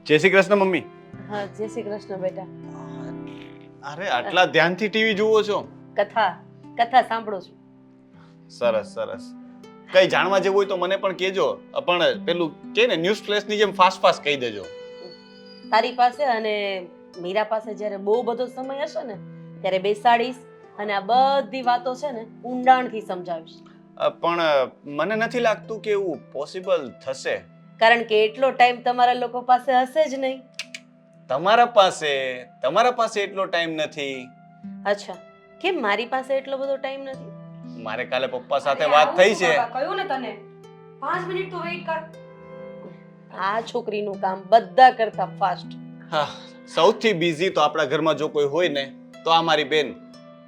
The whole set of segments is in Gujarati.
જય શ્રી કૃષ્ણ મમ્મી. હા, જય શ્રી કૃષ્ણ બેટા. અરે આટલા ધ્યાનથી ટીવી જુઓ છો? કથા સાંભળું છું. સરસ સરસ. કઈ જાણવા જેવું હોય તો મને પણ કહેજો. પણ પેલું કે ને ન્યૂઝ ફ્લેશની જેમ ફાસ્ટ ફાસ્ટ કહી દેજો. તારી પાસે અને મીરા પાસે જ્યારે બહુ બધો સમય હશે ને ત્યારે બેસાડીશ અને આ બધી વાતો છે ને ઊંડાણથી સમજાવીશ. પણ મને નથી લાગતું કે એવું પોસિબલ થશે. કારણ કે એટલો ટાઈમ તમારા લોકો પાસે હશે જ નહીં. તમારા પાસે એટલો ટાઈમ નથી. અચ્છા, કેમ મારી પાસે એટલો બધો ટાઈમ નથી? મારે કાલે પપ્પા સાથે વાત થઈ છે. કહ્યું ને તને 5 મિનિટ તો વેઇટ કર. આ છોકરીનું કામ બધા કરતા ફાસ્ટ. હા, સૌથી બિઝી તો આપણા ઘરમાં જો કોઈ હોય ને તો આ મારી બેન.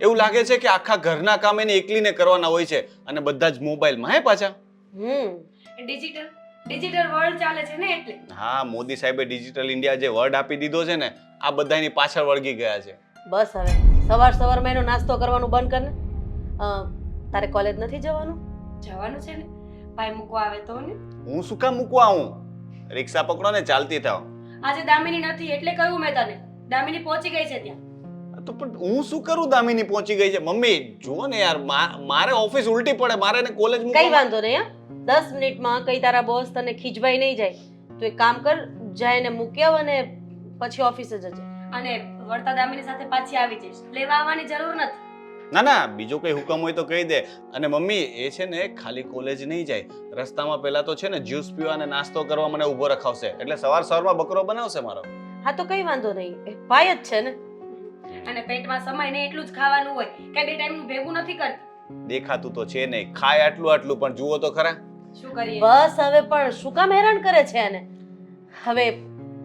એવું લાગે છે કે આખા ઘરના કામ એને એકલીને કરવાના હોય છે અને બધા જ મોબાઈલમાં હે પાછા. ડિજિટલ વર્લ્ડ ચાલે છે ને એટલે. હા, મોદી સાહેબે ડિજિટલ ઇન્ડિયા જે વર્ડ આપી દીધો છે ને આ બધાની પાછળ વળગી ગયા છે. બસ હવે સવારમાં એનો નાસ્તો કરવાનું બંધ કર ને. તારે કોલેજ નથી જવાનું? જવાનું છે ને, ભાઈ મૂકવા આવે તો ને. હું શું કામ મૂકવા આવું? રિક્ષા પકડો ને ચાલતી થાવ. આજે દામિની નથી એટલે કહ્યું મેં તને. દામિની પહોંચી ગઈ છે ત્યાં. તો પણ હું શું કરું? દામિની પહોંચી ગઈ છે. મમ્મી જુઓ ને યાર, મારે ઓફિસ ઉલટી પડે, મારે એને કોલેજ કઈ વાંધો નહીં. 10 મિનિટમાં કઈ તારા બોસ તને ખીજવાઈ નહીં જાય તો એક કામ કર, જાય ને મૂકી આવ અને પછી ઓફિસે જજે. અને વળતા દામિની સાથે પાછી આવી જઈશ. લેવા આવવાની જરૂર નથી. ના, બીજો કઈ હુકમ હોય તો કહી દે. અને મમ્મી એ છે ને ખાલી કોલેજ નહીં જાય, રસ્તામાં પહેલા તો છે ને જ્યુસ પીવા અને નાસ્તો કરવા મને ઊભો રખાવશે. એટલે સવારમાં બકરો બનાવશે મારો. હા તો કઈ વાંધો નહીં, એ ભાઈ જ છે ને. અને પેટમાં સમય ને એટલું જ ખાવાનું હોય કે બે ટાઈમનું ભેગું નથી કરતી. દેખાતું તો છે નહીં, ખાય આટલું પણ જુઓ તો ખરા. શું કરીએ? બસ હવે પણ શું કામ હેરાન કરે છે એને? હવે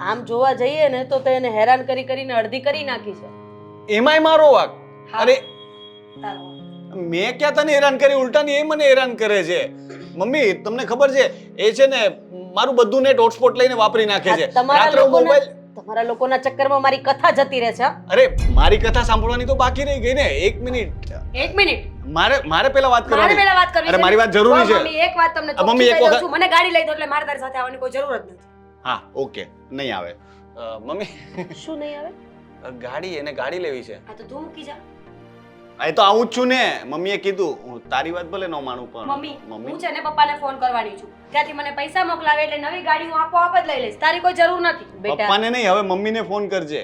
આમ જોવા જઈએ ને તો તેને હેરાન કરીને અડધી કરી નાખી છે. એમાંય મારો વાક? હા. અરે તારો. મેં ક્યાં તને હેરાન કરી? ઉલટાની એ મને હેરાન કરે છે. મમ્મી તમને ખબર છે એ છે ને મારું બધું નેટ હોટસ્પોટ લઈને વાપરી નાખે છે. તમારા લોકોના ચક્કરમાં મારી કથા જતી રહે છે. અરે મારી કથા સાંભળવાની તો બાકી રહી ગઈ ને. એક મિનિટ મારે પેલા વાત કરવાની. અરે મારી વાત જરૂરી છે. મમ્મી એક વાત તમને મમ્મી એક વખત મને ગાડી લઈ દો એટલે મારે તારી સાથે આવવાની કોઈ જરૂર જ નથી. હા ઓકે, નહીં આવે. મમ્મી શું નહીં આવે? ગાડી લેવી છે. આ તો તું મૂકી જા. આ તો આવું જ છું ને. મમ્મીએ કીધું, હું તારી વાત ભલે ન માનું પણ મમ્મી હું છે ને પપ્પાને ફોન કરવાની છું. ત્યાંથી મને પૈસા મોકલાવે એટલે નવી ગાડી હું આપોઆપ જ લઈ લઈશ. તારી કોઈ જરૂર નથી. પપ્પાને નહીં, હવે મમ્મીને ફોન કરજે.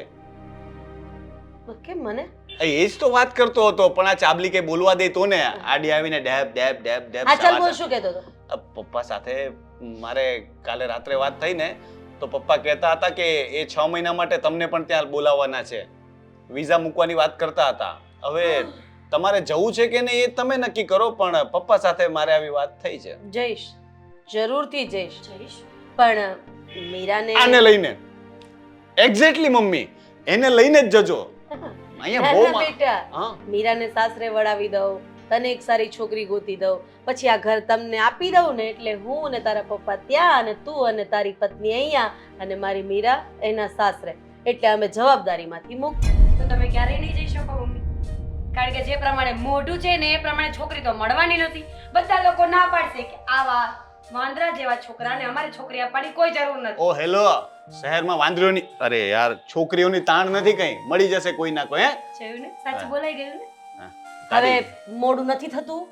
કેમ મને? એ જ તો વાત કરતો હતો પણ આ ચાબલી કઈ બોલવા દે તો ને. આડી આવીને ડેબ. હા ચાલ બોલ, શું કહેતો હતો? પપ્પા સાથે મારે કાલે રાત્રે વાત થઈ ને તો પપ્પા કહેતા હતા કે એ 6 મહિના માટે તમને પણ ત્યાં બોલાવવાના છે. વિઝા મૂકવાની વાત કરતા હતા. હવે તમારે જવું છે કે નહીં એ તમે નક્કી કરો, પણ પપ્પા સાથે મારે આવી વાત થઈ છે. જઈશ, જરૂરથી જઈશ. પણ મીરાને આને લઈને એક્ઝેક્ટલી મમ્મી એને લઈને જ જજો. અહીંયા બહુ બેટા, મીરાને સાસરે વળાવી દઉં, તને એક સારી છોકરી ગોતી દઉં, પછી આ ઘર તમને આપી દઉં ને એટલે હું અને તારા પપ્પા ત્યાં અને તું અને તારી પત્ની અહીંયા અને મારી મીરા એના સાસરે. એટલે અમે જવાબદારીમાંથી મુક્ત. તો તમે ક્યારેય નહીં જઈ શકો મમ્મી. કારણ કે જે પ્રમાણે મોઢું છે ને એ પ્રમાણે છોકરી તો મળવાની નથી. બધા લોકો ના પાડશે કે આવા વાંદરા જેવા છોકરાને અમારી છોકરી આપવાની કોઈ જરૂર નથી. ઓ હેલો, શહેરમાં વાંદરીઓની અરે યાર છોકરીઓની તાણ નથી, કઈ મળી જશે કોઈ ના કોઈ. જોયું ને, સાચું બોલાઈ ગયું ને. હવે મોડું નથી થતું?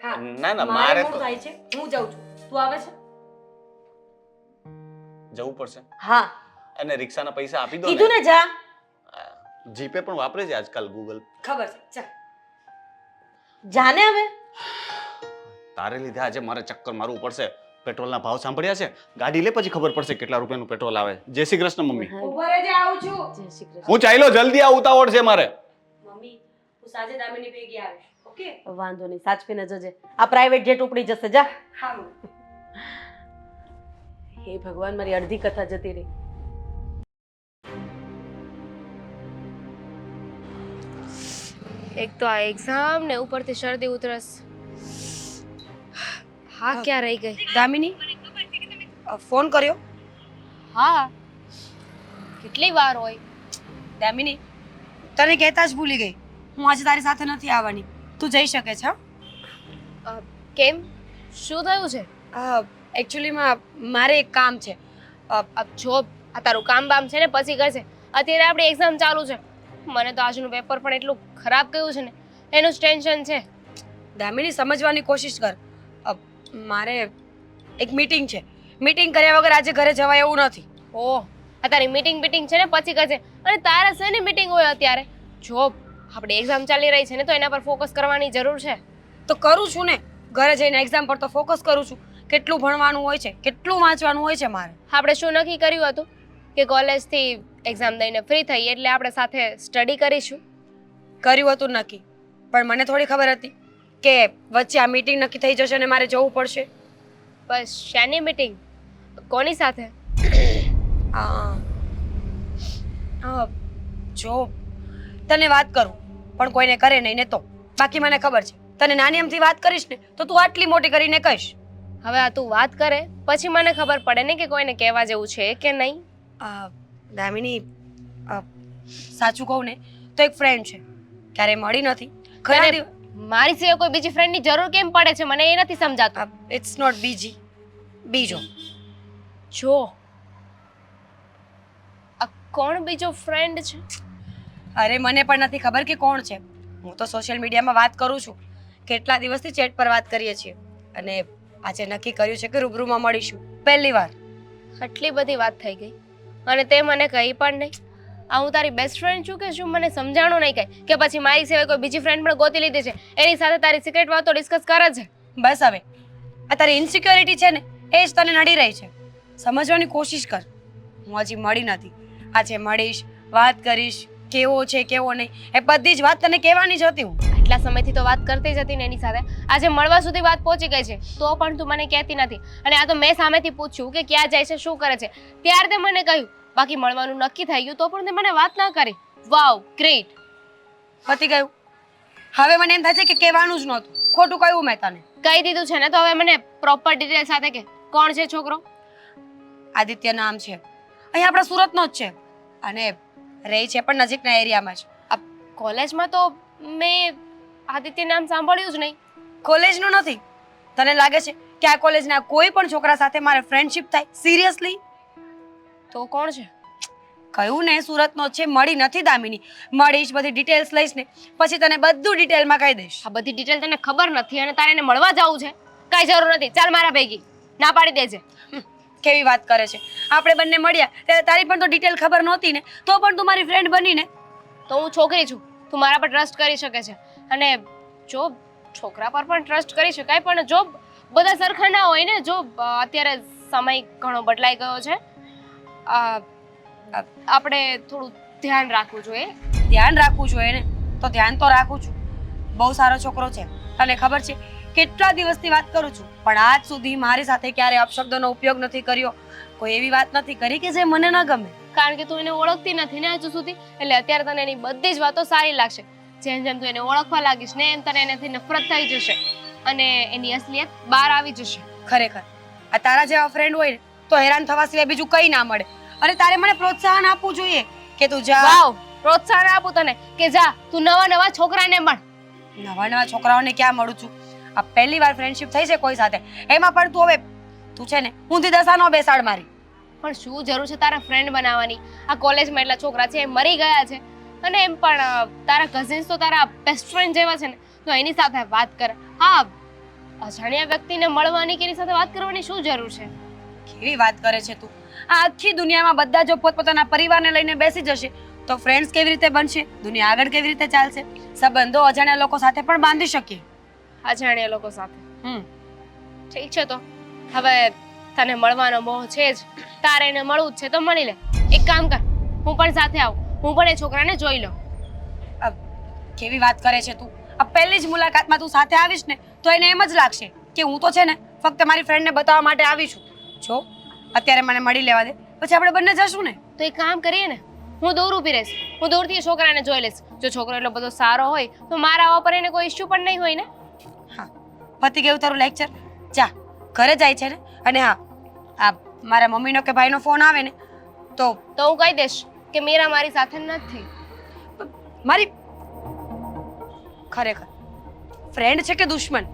હા ના મારે તો થાય છે. હું જાઉં છું. તું આવે છે? જવું પડશે. હા અને રિક્ષાના પૈસા આપી દો કીધું ને, જા. જીપે પણ વાપરે છે આજકાલ, ગૂગલ. ખબર છે. ચાલ જાને હવે. તારે લીધે આજે મારે ચક્કર મારવું પડશે. પેટ્રોલના ભાવ સાંભળ્યા છે? ગાડી લે પછી ખબર પડશે કેટલા રૂપિયાનું પેટ્રોલ આવે. જય શ્રી કૃષ્ણ મમ્મી. ઉભો રહેજે, આવું છું. જય શ્રી કૃષ્ણ. હું ચાલ્યો, જલ્દી આ ઉતાવળ છે મારે. મમ્મી તું સાંજે દામિની ભેગી આવે. ઓકે? વાંધો નહીં, સાચવીને જજે. આ પ્રાઇવેટ જેટ ઉપડી જશે, જા. હા. હે ભગવાન, મારી અડધી કથા જતી રહી. એક તો આ એક્ઝામ ને ઉપરથી શરદી ઉધરસ. હા ક્યાં રહી ગઈ દામિની ફોન કર્યો? હા કેટલી વાર હોય. દામિની તને કહેતા જ ભૂલી ગઈ. હું આજે તારી સાથે નથી આવવાની. તું જઈ શકે છે? કેમ, શું થયું છે? એકચ્યુઅલીમાં મારે એક કામ છે. જો આ તારું કામ બામ છે ને પછી કરશે. અત્યારે આપણી એક્ઝામ ચાલુ છે. મને તો આજનું પેપર પણ એટલું ખરાબ ગયું છે ને એનું જ ટેન્શન છે. દામિની સમજવાની કોશિશ કર. મારે એક મીટિંગ છે. મીટિંગ કર્યા વગર આજે ઘરે જવાય એવું નથી. ઓહ, આ તારી મીટિંગ છે ને પછી કરશે. અને તારે શેની મીટિંગ હોય અત્યારે? જો આપણી એક્ઝામ ચાલી રહી છે ને તો એના પર ફોકસ કરવાની જરૂર છે. તો કરું છું ને, ઘરે જઈને એક્ઝામ પર તો ફોકસ કરું છું. કેટલું ભણવાનું હોય છે, કેટલું વાંચવાનું હોય છે મારે. આપણે શું નક્કી કર્યું હતું કે કોલેજથી એક્ઝામ દઈને ફ્રી થઈએ એટલે આપણે સાથે સ્ટડી કરીશું? કર્યું હતું નક્કી, પણ મને થોડી ખબર હતી કે વચ્ચે આ મીટિંગ નક્કી થઈ જશે અને મારે જવું પડશે. બસ શાની મીટિંગ? કોની સાથે? જો તને વાત કરું પણ કોઈને કરે નહીં ને તો બાકી મને ખબર છે તને નાની અમથી વાત કરીશ ને તો તું આટલી મોટી કરીને કહીશ. હવે આ તું વાત કરે પછી મને ખબર પડે ને કે કોઈને કહેવા જેવું છે કે નહીં. દામિની, સાચું કહું ને તો એક ફ્રેન્ડ છે, ક્યારે મળી નથી. ઘણા તને મારી સિવાય કોઈ બીજી ફ્રેન્ડની જરૂર કેમ પડે છે મને એ નથી સમજાતું. ઇટ્સ નોટ બીજી, બીજો. જો આ કોણ બીજો ફ્રેન્ડ છે? અરે મને પણ નથી ખબર કે કોણ છે. હું તો સોશિયલ મીડિયામાં વાત કરું છું. કેટલા દિવસથી ચેટ પર વાત કરીએ છીએ અને આજે નક્કી કર્યું છે કે રૂબરૂમાં મળીશું પહેલી વાર. આટલી બધી વાત થઈ ગઈ અને તે મને કહી પણ નહીં. આ હું તારી બેસ્ટ ફ્રેન્ડ છું કે શું? મને સમજાણું નહીં કઈ કે પછી મારી સિવાય કોઈ બીજી ફ્રેન્ડ પણ ગોતી લીધી છે એની સાથે તારી સિક્રેટ વાતો ડિસ્કસ કરે છે. બસ હવે આ તારી ઇન્સિક્યોરિટી છે ને એ જ તને નડી રહી છે. સમજવાની કોશિશ કર. હું હજી મળી નથી. આજે મળીશ, વાત કરીશ, કેવો છે કેવો નહીં એ બધી જ વાત તને કહેવાની જ હતી. હું આટલા સમયથી તો વાત કરતી જ હતી ને એની સાથે. આજે મળવા સુધી વાત પહોંચી ગઈ છે તો પણ તું મને કહેતી નથી. અને આ તો મેં સામેથી પૂછ્યું કે ક્યાં જાય છે, શું કરે છે, ત્યારે તે મને કહ્યું. બાકી મળવાનું નક્કી થઈ ગયું તો પણ તે મને વાત ના કરી. વાવ, ગ્રેટ. પતી ગયું. હવે મને એમ થાય છે કે કહેવાનું જ નહોતું. ખોટું કહ્યું મેં તને. કહી દીધું છે ને તો હવે મને પ્રોપર ડિટેલ સાથે કે કોણ છે છોકરો? આદિત્ય નામ છે. અહીં આપણા સુરતનો જ છે અને રહે છે પણ નજીકના એરિયામાં જ. આ કોલેજમાં તો મેં આદિત્ય નામ સાંભળ્યું જ નહીં. કોલેજનું નથી. તને લાગે છે કે આ કોલેજના કોઈ પણ છોકરા સાથે મારે ફ્રેન્ડશિપ થાય? સિરિયસલી? તો કોણ છે? કયું ને સુરતનો જ છે. મળી નથી દામિની. મળીશ, બધી ડિટેલ્સ લઈશ ને પછી તને બધું ડિટેલમાં કહી દઈશ. આ બધી ડિટેલ તને ખબર નથી અને તારે એને મળવા જવું છે? કાંઈ જરૂર નથી. ચાલ મારા ભેગી. ના પાડી દેજે. કેવી વાત કરે છે? આપણે બંને મળ્યા ત્યારે તારી પણ તો ડિટેલ ખબર નહોતી ને તો પણ તું મારી ફ્રેન્ડ બની ને. તો હું છોકરી છું, તું મારા પર ટ્રસ્ટ કરી શકે છે. અને જો છોકરા પર પણ ટ્રસ્ટ કરી શકાય પણ જો બધા સરખા ના હોય ને, જો અત્યારે સમય ઘણો બદલાઈ ગયો છે, આપણે થોડું ધ્યાન રાખવું જોઈએ. ધ્યાન રાખવું જોઈએ ને તો ધ્યાન તો રાખું છું. બહુ સારો છોકરો છે. તને ખબર છે કેટલા દિવસથી વાત કરું છું પણ આજ સુધી મારી સાથે ક્યારે અપશબ્દોનો ઉપયોગ નથી કર્યો. કોઈ એવી વાત નથી કરી કે જે મને ન ગમે. કારણ કે તું એને ઓળખતી નથી ને હજુ સુધી, એટલે અત્યારે તને એની બધી જ વાતો સારી લાગશે. જેમ જેમ તું એને ઓળખવા લાગીશ ને એમ તને એનાથી નફરત થઈ જશે અને એની અસલિયત બહાર આવી જશે. ખરેખર આ તારા જેવા ફ્રેન્ડ હોય ને તો હેરાન થવા સિવાય બીજું કંઈ ના મળે. અને તારે મને પ્રોત્સાહન આપવું જોઈએ કે તું જા. વાવ, પ્રોત્સાહન આપું તને કે જા તું નવા છોકરાને મળ. નવા છોકરાઓને ક્યાં મળું છું? આ પહેલી વાર ફ્રેન્ડશિપ થઈ છે કોઈ સાથે, એમાં પણ તું છે ને ઊંધી દશા નો બેસાડ મારી. પણ શું જરૂર છે તારા ફ્રેન્ડ બનાવવાની? આ કોલેજમાં એટલા છોકરા છે એ મરી ગયા છે અને એમ પણ તારા કઝિન્સ તો તારા બેસ્ટ ફ્રેન્ડ જેવા છે ને, તો એની સાથે વાત કર. હા, અજાણ્યા વ્યક્તિને મળવાની કે એની સાથે વાત કરવાની શું જરૂર છે? કેવી વાત કરે છે તું? આ આખી દુનિયામાં બધા જો પોતપોતાના પરિવારને લઈને બેસી જશે તો ફ્રેન્ડ્સ કેવી રીતે બનશે? દુનિયા આગળ કેવી રીતે ચાલશે? સંબંધો અજાણ્યા લોકો સાથે પણ બાંધી શકીએ. અજાણ્યા લોકો સાથે? ઠીક છે, તો હવે તને મળવાનો મોહ છે જ, તારે એને મળવું જ છે તો મળી લે. એક કામ કર, હું પણ સાથે આવું, હું પણ એ છોકરાને જોઈ લઉં. કેવી વાત કરે છે તું? આ પહેલી જ મુલાકાતમાં તું સાથે આવીશ ને તો એને એમ જ લાગશે કે હું તો છે ને ફક્ત મારી ફ્રેન્ડને બતાવવા માટે આવી છું. જો અત્યારે મને મળી લેવા દે, પછી આપણે બંને જશું ને. તો એક કામ કરીએ ને, હું દૂર ઊભી રહીશ, હું દૂરથી એ છોકરાને જોઈ લઈશ. જો છોકરો એટલો બધો સારો હોય તો મારા આવવા પર એને કોઈ ઇશ્યુ પણ નહીં હોય ને. હા, પતી ગયું તારું લેક્ચર. જા, ઘરે જાય છે ને. અને હા, આ મારા મમ્મીનો કે ભાઈનો ફોન આવે ને તો હું કહી દઈશ કે મીરા મારી સાથે નથી. મારી ખરેખર ફ્રેન્ડ છે કે દુશ્મન?